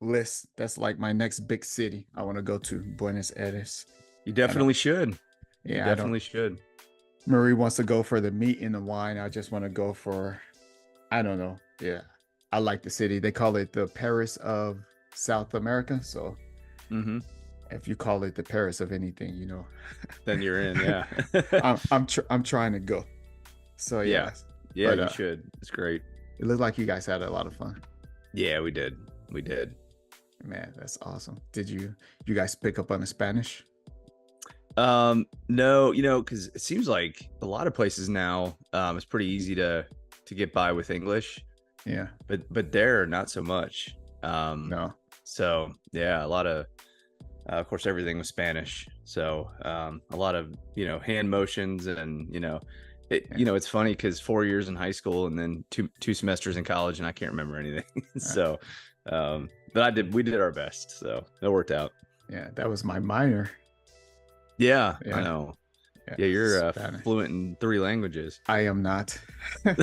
list. That's like my next big city I want to go to, Buenos Aires. You I don't, definitely should. You yeah, I don't. definitely should. Marie wants to go for the meat and the wine. I just want to go for, I don't know. Yeah, I like the city. They call it the Paris of South America. So Hmm. if you call it the Paris of anything, Then you're in. Yeah. I'm trying to go. So Yeah. yeah, Yeah, but you should. It's great. it looked like you guys had a lot of fun. Yeah, we did. We did. Man, that's awesome. Did you guys pick up on the Spanish? No, because it seems like a lot of places now, it's pretty easy to get by with English, Yeah. but there not so much. Um, No. so yeah, a lot of course, everything was Spanish. So a lot of hand motions and Yeah. it's funny because 4 years in high school and then two semesters in college and I can't remember anything. Uh, So, but we did our best, so it worked out. yeah, that was my minor. Yeah, I Yeah. know. Yeah. Yeah, you're Spanish. fluent in 3 languages. I am not. I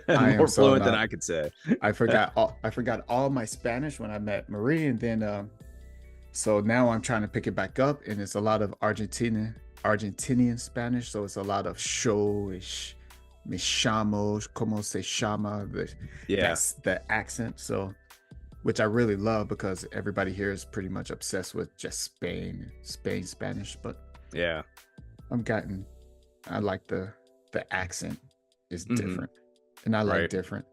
am More so fluent than not. I could say. I forgot all my Spanish when I met Marie, and then so now I'm trying to pick it back up, and it's a lot of Argentinian Spanish, so it's a lot of showish, me llamo, como se llama, Yeah, that's the accent. So which I really love because everybody here is pretty much obsessed with just Spain Spanish, but yeah. I'm gotten I like the accent is Hmm. different. And I like Right. different.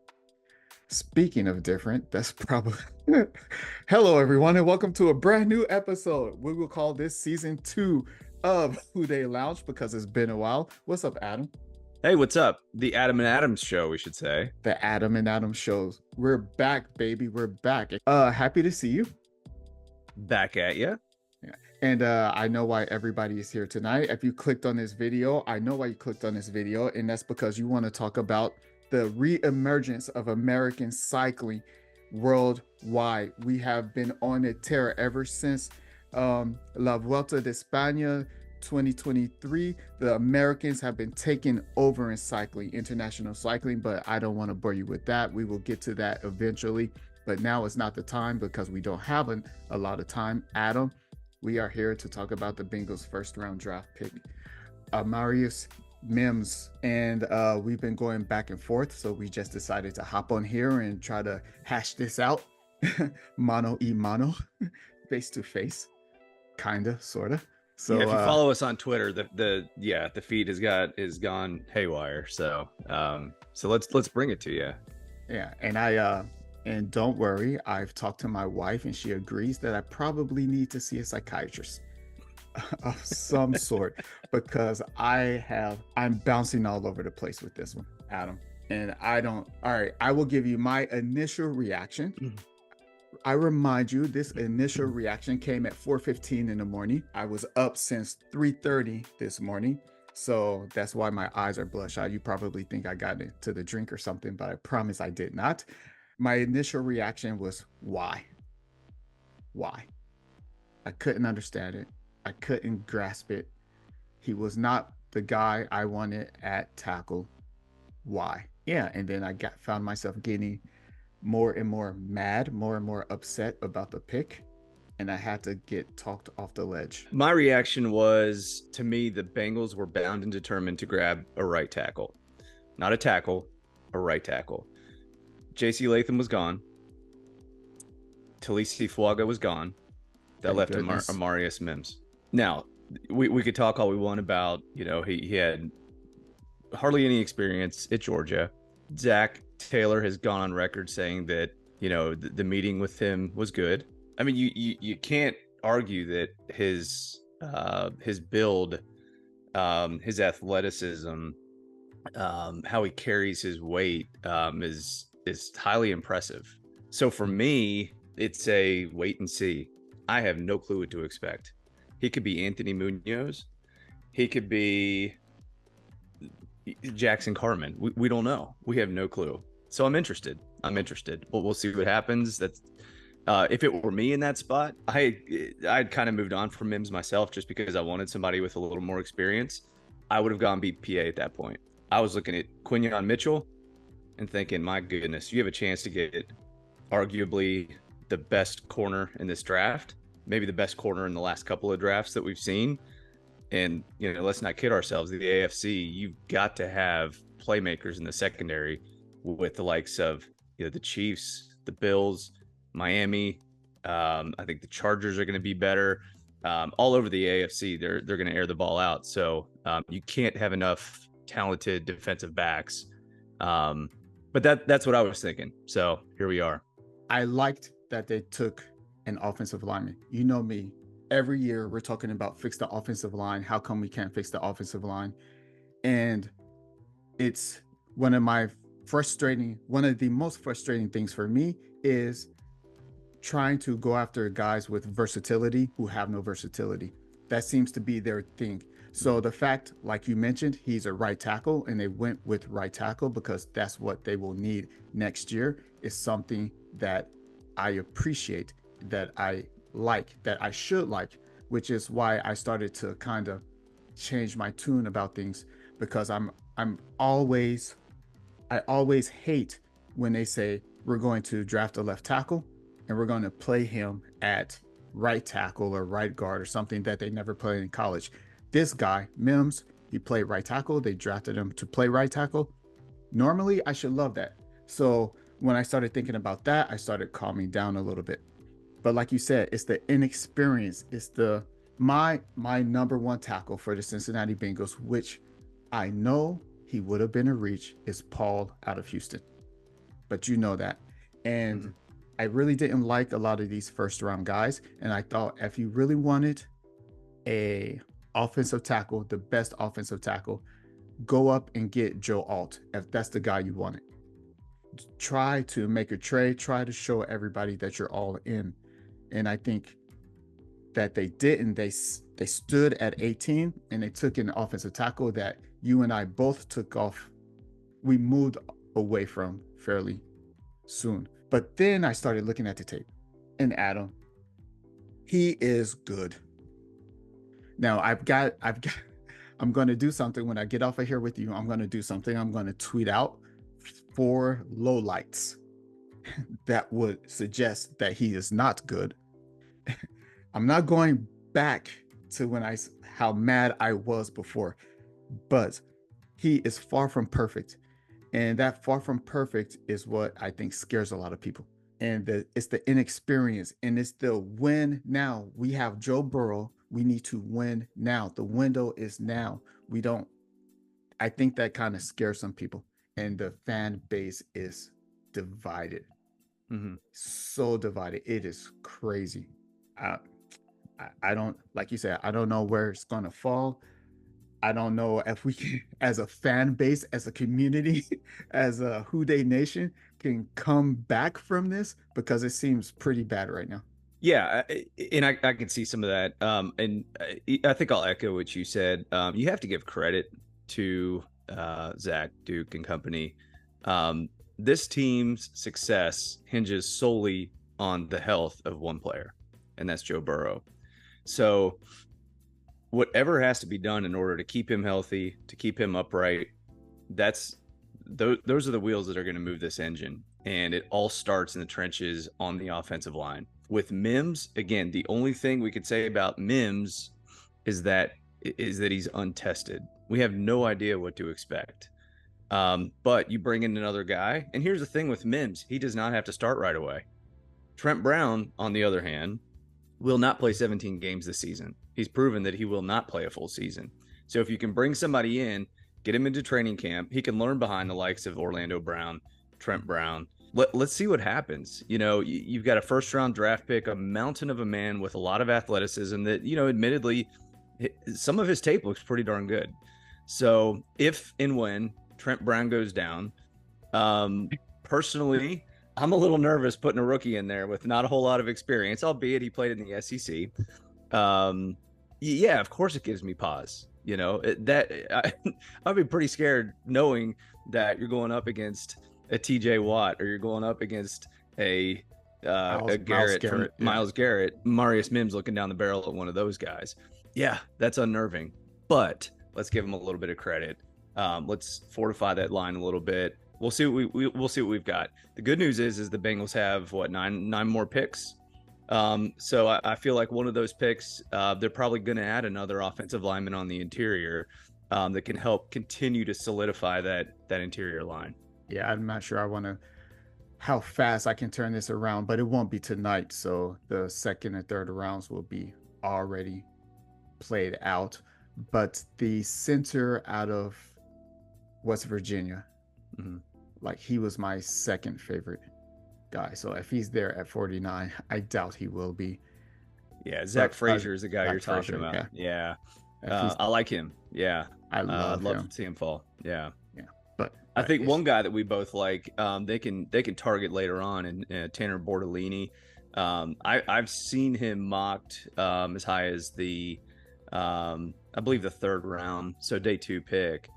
Speaking of different, that's probably hello everyone and welcome to a brand new episode. We will call this season 2 of Who They Lounge because it's been a while. What's up, Adam? Hey, what's up? The Adam and Adams show, we should say. The Adam and Adam shows. We're back, baby. We're back. Happy to see you. Back at you. Yeah. And I know why everybody is here tonight. If you clicked on this video, I know why you clicked on this video, and that's because you want to talk about the re-emergence of American cycling worldwide. We have been on a tear ever since La Vuelta de España 2023. The Americans have been taking over in cycling, international cycling, but I don't want to bore you with that. We will get to that eventually, but now is not the time because we don't have a lot of time. Adam, we are here to talk about the Bengals' first round draft pick, Amarius Mims. And we've been going back and forth. So we just decided to hop on here and try to hash this out mano y mano, face to face, kinda, sorta. Yeah, So if you follow us on Twitter, the feed is gone haywire. So let's bring it to you. yeah, and don't worry, I've talked to my wife and she agrees that I probably need to see a psychiatrist of some sort because I'm bouncing all over the place with this one, Adam. And I don't, all right, I will give you my initial reaction. I remind you, this initial reaction came at 4:15 in the morning. I was up since 3:30 this morning. So that's why my eyes are bloodshot. You probably think I got into the drink or something, but I promise I did not. My initial reaction was why? Why? I couldn't understand it. I couldn't grasp it. He was not the guy I wanted at tackle. Why? Yeah, and then I found myself getting more and more mad, more and more upset about the pick, and I had to get talked off the ledge. My reaction was, to me, the Bengals were bound and determined to grab a right tackle, not a tackle, a right tackle. J.C. Latham was gone. Talisi Fuaga was gone. That Thank left goodness. Amarius Mims. Now, we could talk all we want about, he had hardly any experience at Georgia. Zach Taylor has gone on record saying that, the meeting with him was good. I mean, you can't argue that his build, his athleticism, how he carries his weight, is highly impressive. So for me, it's a wait and see. I have no clue what to expect. He could be Anthony Munoz. He could be Jackson Carman. We don't know. We have no clue. So I'm interested. We'll see what happens. That's if it were me in that spot, I'd kind of moved on from Mims myself just because I wanted somebody with a little more experience. I would have gone BPA at that point. I was looking at Quinyon Mitchell and thinking, my goodness, you have a chance to get arguably the best corner in this draft, maybe the best corner in the last couple of drafts that we've seen. And, let's not kid ourselves. The AFC, you've got to have playmakers in the secondary with the likes of, the Chiefs, the Bills, Miami. I think the Chargers are going to be better. All over the AFC, they're going to air the ball out. So you can't have enough talented defensive backs. But that's what I was thinking. So here we are. I liked that they took an offensive lineman. You know me. Every year we're talking about fix the offensive line. How come we can't fix the offensive line? And it's one of the most frustrating things for me is trying to go after guys with versatility who have no versatility. That seems to be their thing. So the fact, like you mentioned, he's a right tackle and they went with right tackle because that's what they will need next year is something that I appreciate, that I like, that I should like, which is why I started to kind of change my tune about things, because I always hate when they say we're going to draft a left tackle and we're going to play him at right tackle or right guard or something that they never played in college. This guy, Mims, he played right tackle. They drafted him to play right tackle. Normally, I should love that. So when I started thinking about that, I started calming down a little bit. But like you said, it's the inexperience. It's my number one tackle for the Cincinnati Bengals, which I know he would have been a reach, is Paul out of Houston. But you know that. And I really didn't like a lot of these first round guys. And I thought if you really wanted a offensive tackle, the best offensive tackle, go up and get Joe Alt if that's the guy you wanted. Try to make a trade, try to show everybody that you're all in. And I think that they didn't. They stood at 18 and they took an offensive tackle that you and I both took off. We moved away from fairly soon. But then I started looking at the tape, and Adam, he is good. Now I'm going to do something when I get off of here with you. I'm going to do something. I'm going to tweet out 4 lowlights that would suggest that he is not good. I'm not going back to how mad I was before, but he is far from perfect. And that far from perfect is what I think scares a lot of people. And it's the inexperience, and it's the win now. We have Joe Burrow. We need to win now. The window is now. I think that kind of scares some people. And the fan base is divided. So divided. It is crazy. I don't, like you said, I don't know where it's going to fall. I don't know if we can, as a fan base, as a community, as a Who Dey Nation, can come back from this, because it seems pretty bad right now. Yeah, and I can see some of that. And I think I'll echo what you said. You have to give credit to Zach, Duke, and company. This team's success hinges solely on the health of one player, and that's Joe Burrow. So whatever has to be done in order to keep him healthy, to keep him upright, those are the wheels that are going to move this engine. And it all starts in the trenches on the offensive line. With Mims, again, the only thing we could say about Mims is that he's untested. We have no idea what to expect. But you bring in another guy, and here's the thing with Mims, he does not have to start right away. Trent Brown, on the other hand, will not play 17 games this season. He's proven that he will not play a full season. So if you can bring somebody in, get him into training camp, he can learn behind the likes of Orlando Brown, Trent Brown. Let's see what happens. You've got a first-round draft pick, a mountain of a man with a lot of athleticism that, admittedly, some of his tape looks pretty darn good. So if and when Trent Brown goes down, personally, I'm a little nervous putting a rookie in there with not a whole lot of experience, albeit he played in the SEC. Yeah, of course it gives me pause. I'd be pretty scared knowing that you're going up against a TJ Watt, or you're going up against a Myles Garrett, Amarius Mims looking down the barrel at one of those guys. Yeah, that's unnerving. But let's give him a little bit of credit. Let's fortify that line a little bit. we'll see we'll see what we've got. The good news is the Bengals have what, nine more picks. So I feel like one of those picks, they're probably going to add another offensive lineman on the interior that can help continue to solidify that interior line. Yeah, I'm not sure how fast I can turn this around, but it won't be tonight. So the second and third rounds will be already played out. But the center out of West Virginia, Mm-hmm. like he was my second favorite guy. So if he's there at 49, I doubt he will be. Yeah, Zach But Frazier is the guy Zach you're talking Frazier, about. Yeah, if he's, I like him. Yeah, I I'd love love him. to see him fall. Yeah. Yeah, but I think it's one guy that we both like, they can target later on, and Tanner Bortolini. I've seen him mocked as high as I believe the third round, so day 2 pick.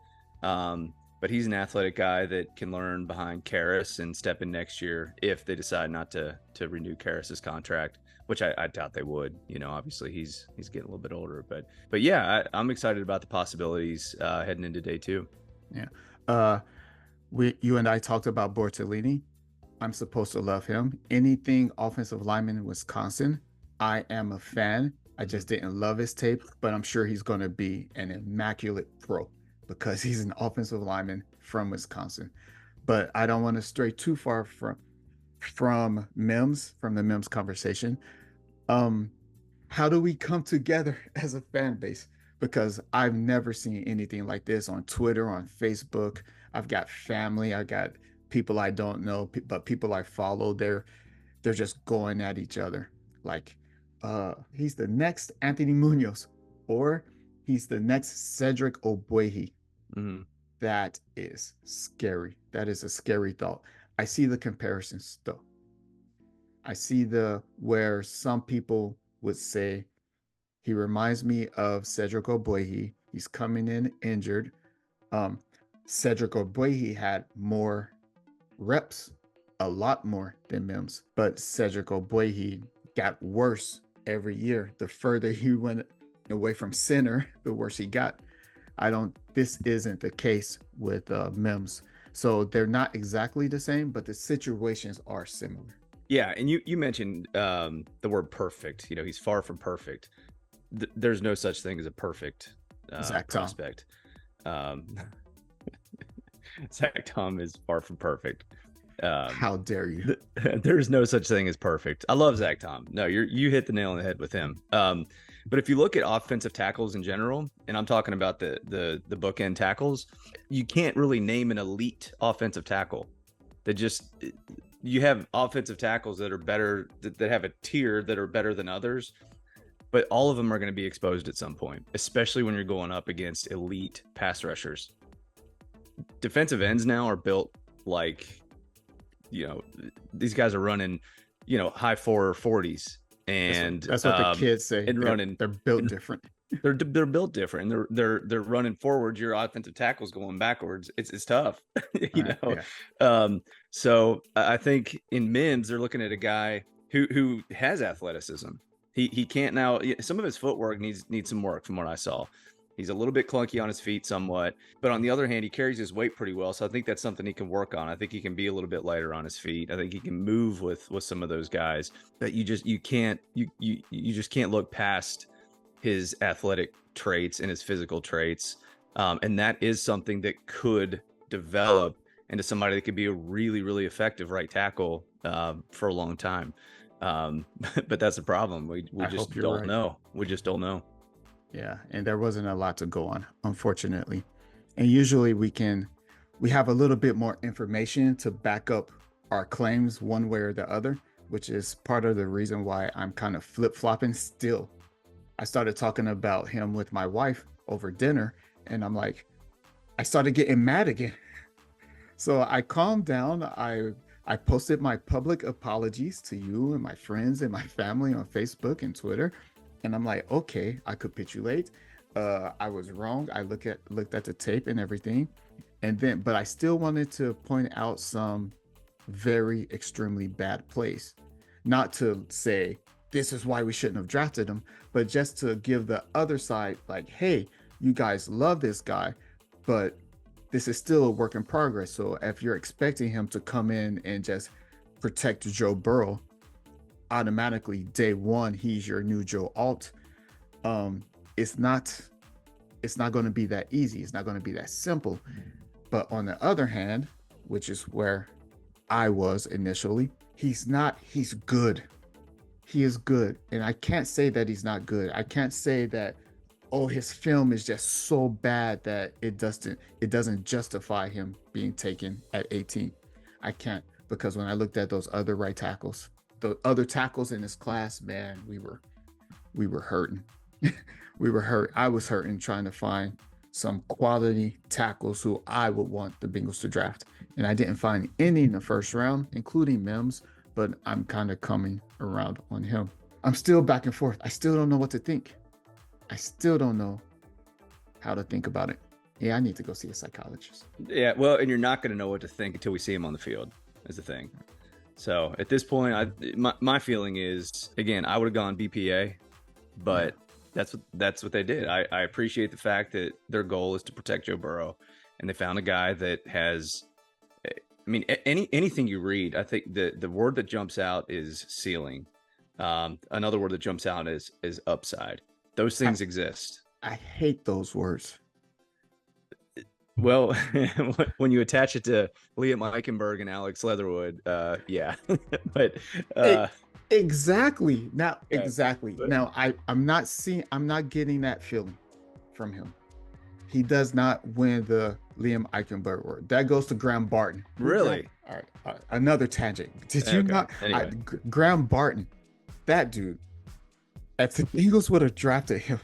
But he's an athletic guy that can learn behind Karras and step in next year if they decide not to renew Karras's contract, which I doubt they would. You know, obviously he's getting a little bit older, but yeah, I'm excited about the possibilities heading into day 2. yeah. You and I talked about Bortolini. I'm supposed to love him. Anything offensive lineman in Wisconsin, I am a fan. I just didn't love his tape, but I'm sure he's going to be an immaculate pro because he's an offensive lineman from Wisconsin. But I don't want to stray too far from Mims, from the Mims conversation. Um, how do we come together as a fan base? Because I've never seen anything like this on Twitter, on Facebook. I've got family, I got people I don't know, but people I follow. They're just going at each other. Like, he's the next Anthony Munoz, or he's the next Cedric Ogbuehi. Mm-hmm. That is scary. That is a scary thought. I see the comparisons though. I see the where some people would say he reminds me of Cedric Ogbuehi. He's coming in injured. Um, Cedric Ogbuehi had more reps, a lot more than Mims, but Cedric Ogbuehi got worse every year. The further he went away from center, the worse he got. This isn't the case with Mims. So they're not exactly the same, but the situations are similar. Yeah, and you mentioned the word perfect. You know, he's far from perfect. There's no such thing as a perfect prospect. Zach Tom is far from perfect. How dare you? There's no such thing as perfect. I love Zach Tom. No, you hit the nail on the head with him. But if you look at offensive tackles in general, and I'm talking about the bookend tackles, you can't really name an elite offensive tackle. You have offensive tackles that are better, that have a tier that are better than others, but all of them are going to be exposed at some point, especially when you're going up against elite pass rushers. Defensive ends now are built like, you know, these guys are running, you know, high 440s, and that's what the kids say. And they're built different. They're built different, and they're running forward. Your offensive tackle's going backwards. It's tough, you know. Yeah. So I think in Mims, they're looking at a guy who has athleticism. He can't now. Some of his footwork needs some work from what I saw. He's a little bit clunky on his feet somewhat, but on the other hand, he carries his weight pretty well. So I think that's something he can work on. I think he can be a little bit lighter on his feet. I think he can move with some of those guys. That you just can't look past his athletic traits and his physical traits. And that is something that could develop into somebody that could be a really, really effective right tackle for a long time. But that's the problem. We just don't know. We just don't know. Yeah, and there wasn't a lot to go on, unfortunately. And usually we have a little bit more information to back up our claims one way or the other, which is part of the reason why I'm kind of flip-flopping still. I started talking about him with my wife over dinner, and I'm like, I started getting mad again. So I calmed down. I posted my public apologies to you and my friends and my family on Facebook and Twitter. And I'm like, okay, I capitulate. I was wrong. I looked at the tape and everything. But I still wanted to point out some very extremely bad plays. Not to say this is why we shouldn't have drafted him, but just to give the other side, like, hey, you guys love this guy, but this is still a work in progress. So if you're expecting him to come in and just protect Joe Burrow, automatically day one he's your new Joe Alt. Um, it's not it's not going to be that easy. It's not going to be that simple. But on the other hand, which is where I was initially, he's good. He is good. And I can't say that he's not good. I can't say that, oh, his film is just so bad that it doesn't justify him being taken at 18. I can't, because when I looked at those other right tackles, the other tackles in this class, man, we were hurting. We were hurt. I was hurting trying to find some quality tackles who I would want the Bengals to draft. And I didn't find any in the first round, including Mims, but I'm kind of coming around on him. I'm still back and forth. I still don't know what to think. I still don't know how to think about it. Yeah, I need to go see a psychologist. Yeah, well, and you're not going to know what to think until we see him on the field, is the thing. So at this point, my feeling is, again, I would have gone BPA, but that's what they did. I appreciate the fact that their goal is to protect Joe Burrow, and they found a guy that has. I mean, anything you read, I think the word that jumps out is ceiling. Another word that jumps out is upside. Those things exist. I hate those words. Well, when you attach it to Liam Eichenberg and Alex Leatherwood, yeah. But exactly. Now, yeah, exactly. but, Now, I'm not getting that feeling from him. He does not win the Liam Eichenberg award. That goes to Graham Barton. really? All right. Another tangent. Did you not? Anyway. Graham Barton, that dude. If the Eagles would have drafted him,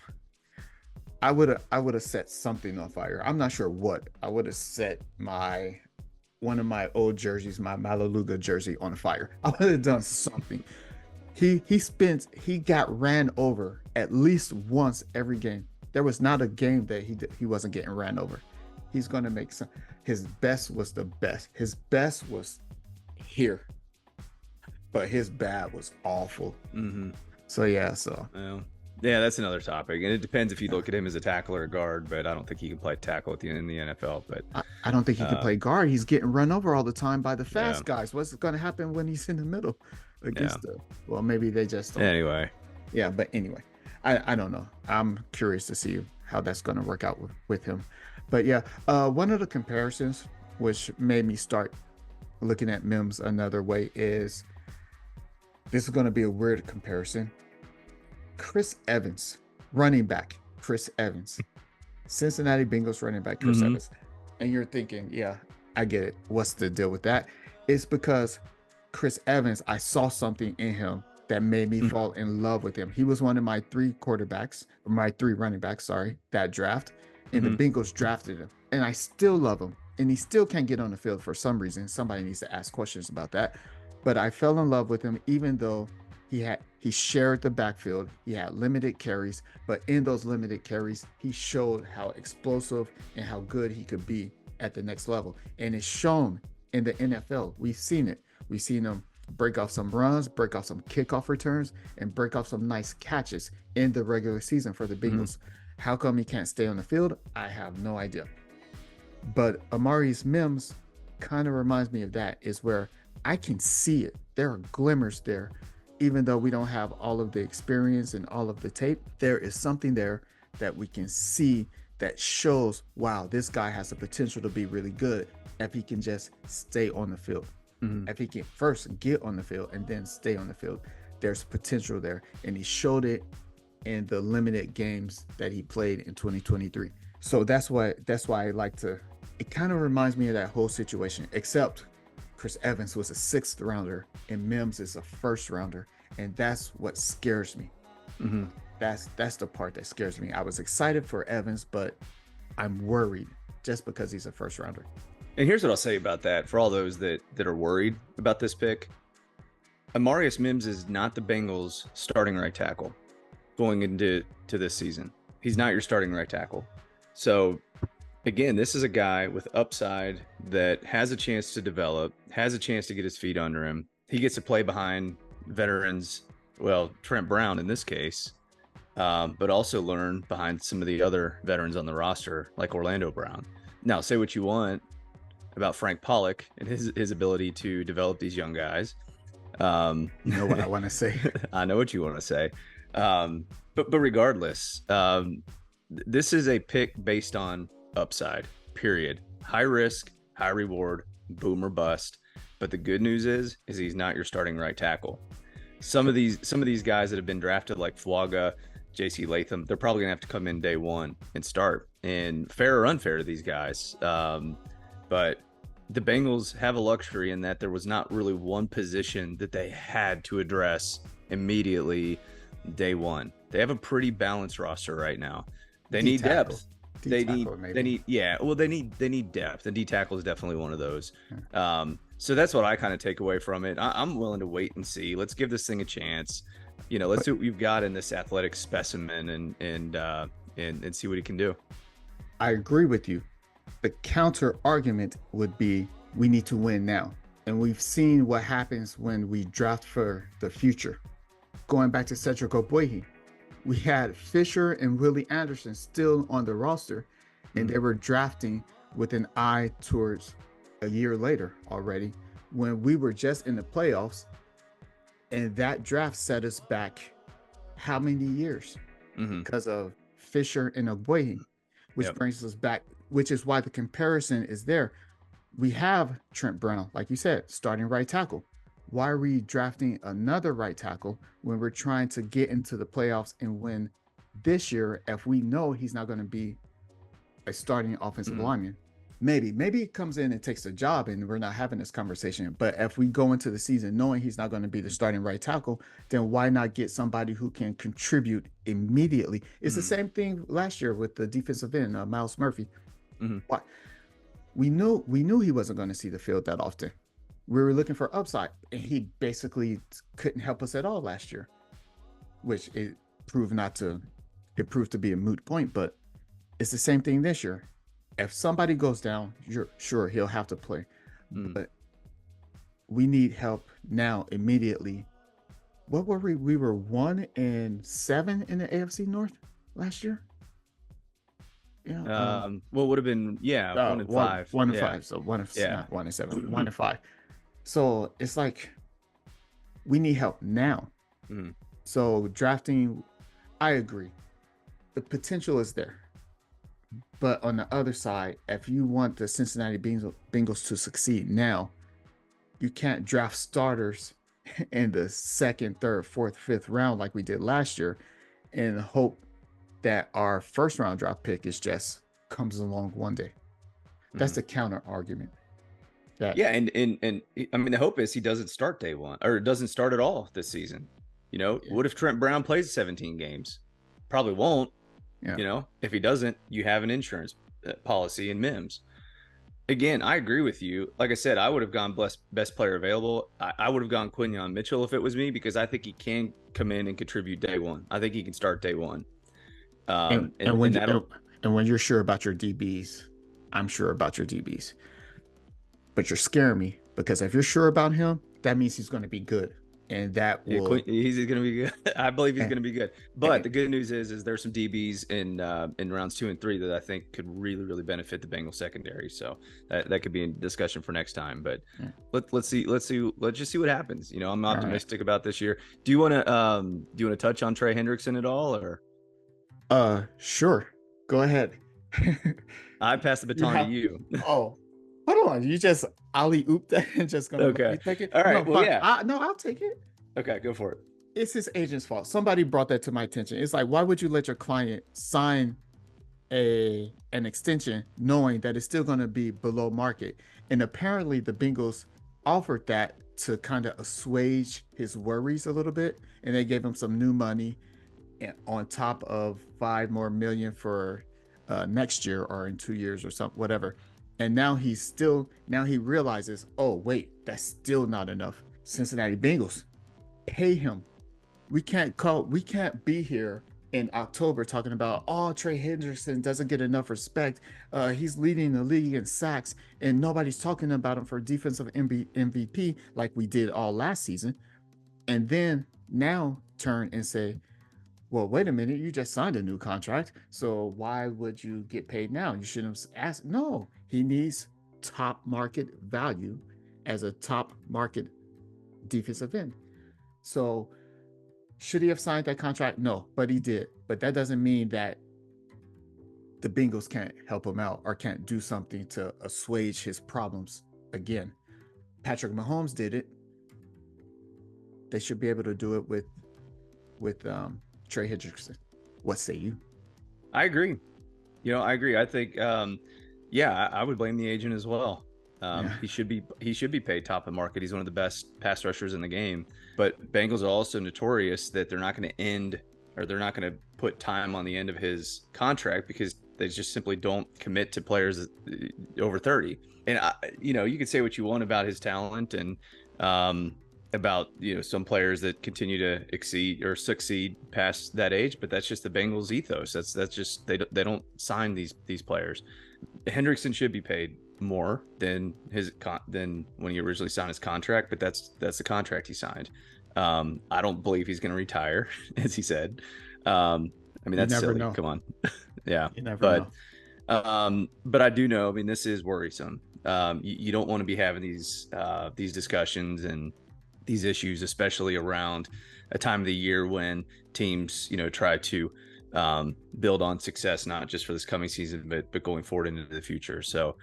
I would have set something on fire. I'm not sure what. I would have set one of my old jerseys, my Malaluga jersey, on fire. I would have done something. He got ran over at least once every game. There was not a game that he wasn't getting ran over. He's going to make some. His best was the best. His best was here, but his bad was awful. Mm-hmm. So yeah, so yeah, that's another topic, and it depends if you look at him as a tackle or a guard. But I don't think he can play tackle in the NFL. But I don't think he can play guard. He's getting run over all the time by the fast guys. What's going to happen when he's in the middle against well, maybe they just don't. Anyway. Yeah, but anyway, I don't know. I'm curious to see how that's going to work out with him. But yeah, one of the comparisons which made me start looking at Mims another way is, this is going to be a weird comparison. Chris Evans, running back, Chris Evans, Cincinnati Bengals running back, Chris Evans. And you're thinking, yeah, I get it. What's the deal with that? It's because Chris Evans, I saw something in him that made me fall in love with him. He was one of my three running backs, that draft. And the Bengals drafted him. And I still love him. And he still can't get on the field for some reason. Somebody needs to ask questions about that. But I fell in love with him, even though he shared the backfield. He had limited carries, but in those limited carries, he showed how explosive and how good he could be at the next level. And it's shown in the NFL. We've seen it. We've seen him break off some runs, break off some kickoff returns, and break off some nice catches in the regular season for the Bengals. How come he can't stay on the field? I have no idea. But Amarius Mims kind of reminds me of that, is where I can see it. There are glimmers there. Even though we don't have all of the experience and all of the tape, there is something there that we can see that shows, wow, this guy has the potential to be really good if he can just stay on the field. If he can first get on the field and then stay on the field, there's potential there. And he showed it in the limited games that he played in 2023. So that's why I like to, it kind of reminds me of that whole situation, except Chris Evans was a 6th rounder and Mims is a 1st rounder. And that's what scares me. That's the part that scares me. I was excited for Evans, but I'm worried just because he's a 1st rounder. And here's what I'll say about that for all those that are worried about this pick. Amarius Mims is not the Bengals starting right tackle going into this season. He's not your starting right tackle. So again, this is a guy with upside that has a chance to develop, has a chance to get his feet under him. He gets to play behind veterans, well, Trent Brown in this case, but also learn behind some of the other veterans on the roster like Orlando Brown. Now, say what you want about Frank Pollock and his ability to develop these young guys. You know what I want to say. I know what you want to say. But regardless, this is a pick based on upside. Period. High risk, high reward, boom or bust. But the good news is he's not your starting right tackle. Some of these guys that have been drafted, like Flaga, JC Latham, they're probably gonna have to come in day one and start. And fair or unfair to these guys, but the Bengals have a luxury in that there was not really one position that they had to address immediately day one. They have a pretty balanced roster right now. They need depth. They need yeah. Well, they need depth, and D tackle is definitely one of those. So that's what I kind of take away from it. I'm willing to wait and see. Let's give this thing a chance. Let's see what we've got in this athletic specimen, and see what he can do. I agree with you. The counter argument would be we need to win now. And we've seen what happens when we draft for the future. Going back to Cedric Ogbuehi, we had Fisher and Willie Anderson still on the roster, and they were drafting with an eye towards a year later already, when we were just in the playoffs, and that draft set us back how many years because of Fisher and Ogbuehi, which brings us back, which is why the comparison is there. We have Trent Brown, like you said, starting right tackle. Why are we drafting another right tackle when we're trying to get into the playoffs and win this year if we know he's not going to be a starting offensive lineman? Maybe he comes in and takes the job and we're not having this conversation. But if we go into the season knowing he's not going to be the starting right tackle, then why not get somebody who can contribute immediately? It's the same thing last year with the defensive end, Miles Murphy. Why? We knew he wasn't going to see the field that often. We were looking for upside, and he basically couldn't help us at all last year, which it proved to be a moot point. But it's the same thing this year. If somebody goes down, you're sure he'll have to play, but we need help now immediately. What were we? We were 1-7 in the AFC North last year. Yeah. Well, would have been 1-5. 1-5. So 1-7, 1-5. So it's like we need help now. So drafting, I agree, the potential is there. But on the other side, if you want the Cincinnati Bengals to succeed now, you can't draft starters in the second, third, fourth, fifth round like we did last year and hope that our first round draft pick comes along one day. That's the counter argument. And I mean, the hope is he doesn't start day one or doesn't start at all this season. What if Trent Brown plays 17 games? Probably won't. If he doesn't, you have an insurance policy in Mims. Again, I agree with you. Like I said, I would have gone best player available. I would have gone Quinyon Mitchell if it was me, because I think he can come in and contribute day one. I think he can start day one. And when you're sure about your DBs, I'm sure about your DBs. But you're scaring me, because if you're sure about him, that means he's going to be good. And that will... he's going to be good. I believe he's going to be good. But the good news is there's some DBs in rounds 2 and 3 that I think could really, really benefit the Bengals secondary. So that could be a discussion for next time. But let's just see what happens. I'm optimistic about this year. Do you want to touch on Trey Hendrickson at all, or? Sure. Go ahead. I pass the baton to you. Oh, hold on. You just alley-oop that and just gonna okay. Take it? All right. No, well, yeah. I'll take it. Okay, go for it. It's his agent's fault. Somebody brought that to my attention. It's like, why would you let your client sign an extension knowing that it's still going to be below market? And apparently the Bengals offered that to kind of assuage his worries a little bit, and they gave him some new money and on top of $5 million more for next year or in 2 years or something, whatever. And now he realizes, oh wait, that's still not enough. Cincinnati Bengals, pay him. We can't be here in October talking about, oh, Trey Hendrickson doesn't get enough respect. He's leading the league in sacks, and nobody's talking about him for defensive MVP like we did all last season. And then now turn and say, well, wait a minute, you just signed a new contract, so why would you get paid now? You shouldn't have asked. No, he needs top market value as a top market defensive end. So should he have signed that contract? No, but he did. But that doesn't mean that the Bengals can't help him out or can't do something to assuage his problems again. Patrick Mahomes did it. They should be able to do it with Trey Hendrickson. What say you? I agree. I agree. I think, yeah, I would blame the agent as well. Yeah. He should be paid top of market. He's one of the best pass rushers in the game. But Bengals are also notorious that they're not going to end, or they're not going to put time on the end of his contract because they just simply don't commit to players over 30. And you can say what you want about his talent and about some players that continue to exceed or succeed past that age, but that's just the Bengals ethos. That's just they don't sign these players. Hendrickson should be paid more than than when he originally signed his contract, but that's the contract he signed. I don't believe he's going to retire, as he said. I mean, that's silly. Know. Come on. Yeah. You never know. But I do know, I mean, this is worrisome. You don't want to be having these discussions and these issues, especially around a time of the year when teams, try to build on success, not just for this coming season, but going forward into the future. So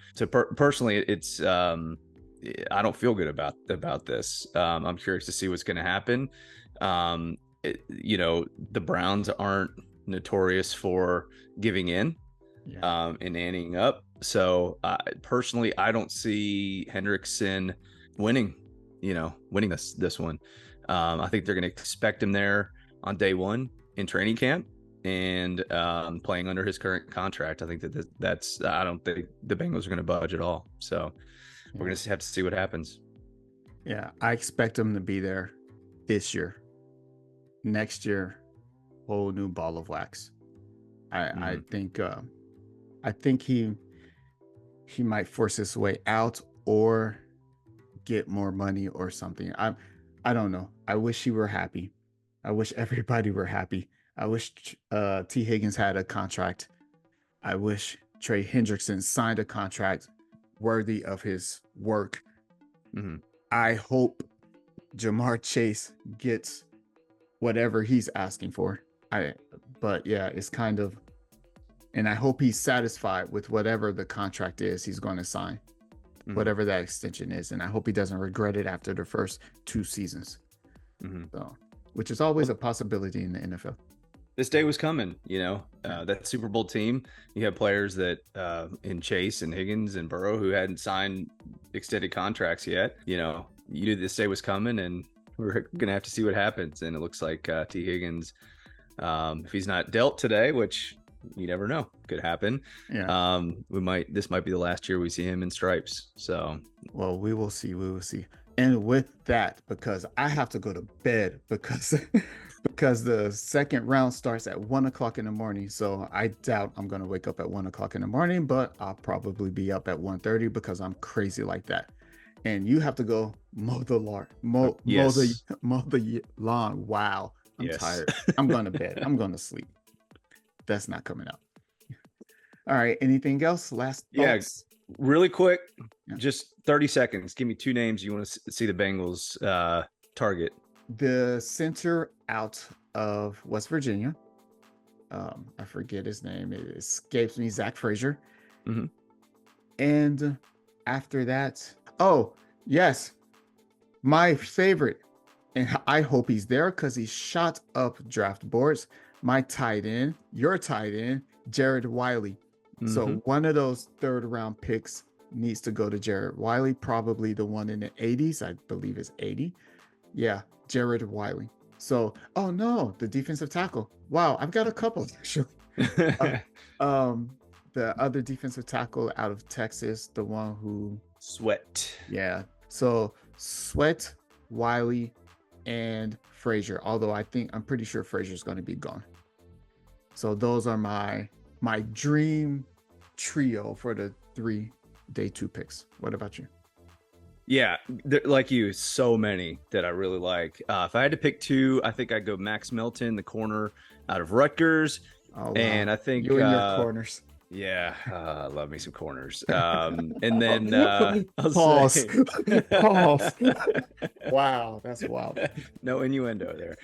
personally, it's I don't feel good about this. I'm curious to see what's going to happen. The Browns aren't notorious for giving in and anteing up. So personally, I don't see Hendrickson winning this one. I think they're going to expect him there on day one in training camp and playing under his current contract. I think I don't think the Bengals are going to budge at all. So we're going to have to see what happens. Yeah, I expect him to be there this year. Next year, whole new ball of wax. I think he might force his way out or get more money or something. I don't know. I wish he were happy. I wish everybody were happy. I wish T. Higgins had a contract. I wish Trey Hendrickson signed a contract worthy of his work. Mm-hmm. I hope Jamar Chase gets whatever he's asking for. But yeah, it's kind of, and I hope he's satisfied with whatever the contract is he's going to sign, whatever that extension is. And I hope he doesn't regret it after the first 2 seasons. So, which is always a possibility in the NFL. This day was coming, that Super Bowl team. You have players that in Chase and Higgins and Burrow who hadn't signed extended contracts yet. You knew this day was coming, and we're going to have to see what happens. And it looks like T. Higgins, if he's not dealt today, which you never know, could happen. Yeah. This might be the last year we see him in stripes. So, well, we will see. And with that, because I have to go to bed because the second round starts at 1:00 in the morning. So I doubt I'm going to wake up at 1:00 in the morning, but I'll probably be up at 1:30 because I'm crazy like that. And you have to go mow the lawn. Mow the lawn. Wow. I'm tired. I'm going to bed. I'm going to sleep. That's not coming out. All right. Anything else? Last thoughts? Really quick, just 30 seconds. Give me 2 names you want to see the Bengals target. The center out of West Virginia. I forget his name. It escapes me. Zach Frazier. Mm-hmm. And after that, oh, yes, my favorite. And I hope he's there because he shot up draft boards. My tight end, your tight end, Jared Wiley. So one of those 3rd round picks needs to go to Jared Wiley, probably the one in the 80s. I believe it's 80. Yeah, Jared Wiley. So, oh no, the defensive tackle. Wow, I've got a couple actually. The other defensive tackle out of Texas, the one who Sweat. Yeah. So Sweat, Wiley, and Frazier. Although I'm pretty sure Frazier's going to be gone. So those are my dream trio for the 3 day 2 picks. What about you? Yeah, like you, so many that I really like. If I had to pick two, I think I'd go Max Melton, the corner out of Rutgers, Oh wow, and I you think and your corners. yeah, I love me some corners. And then I'll Pause. say Pause. Wow, that's wild. no innuendo there.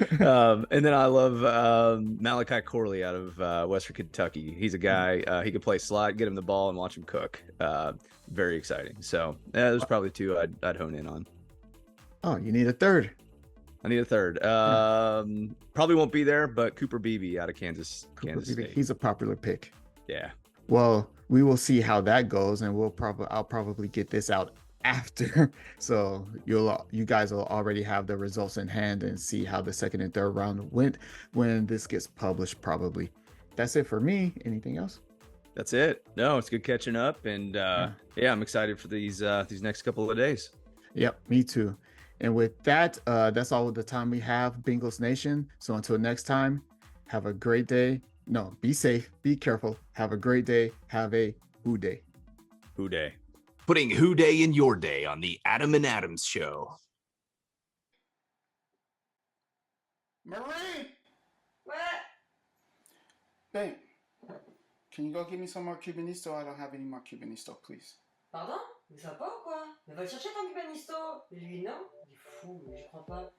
And then I love Malachi Corley out of Western Kentucky. He's a guy, he could play slot, get him the ball, and watch him cook. Very exciting. So there's probably two I'd hone in on. Oh, you need a third. I need a third. Yeah, Probably won't be there, but Cooper Beebe out of Cooper Kansas Beebe. State. He's a popular pick. Yeah. Well, we will see how that goes, and I'll probably get this out after, so you guys will already have the results in hand and see how the second and third round went when this gets published. Probably. That's it for me. Anything else? That's it. No, it's good catching up, and Yeah. yeah, I'm excited for these next couple of days. Yep, me too. And with that, that's all the time we have, Bengals Nation. So until next time, have a great day. No, be safe, be careful. Have a great day. Have a who day. Who day? Putting Who Day in your day on the Adam and Adams Show. Marie, What? babe, can you go get me some more Cubanisto? I don't have any more Cubanisto, please. Pardon? Mais ça va pas ou quoi? Mais va le chercher ton cubanisto. Et lui, non? Il est fou, mais je crois pas.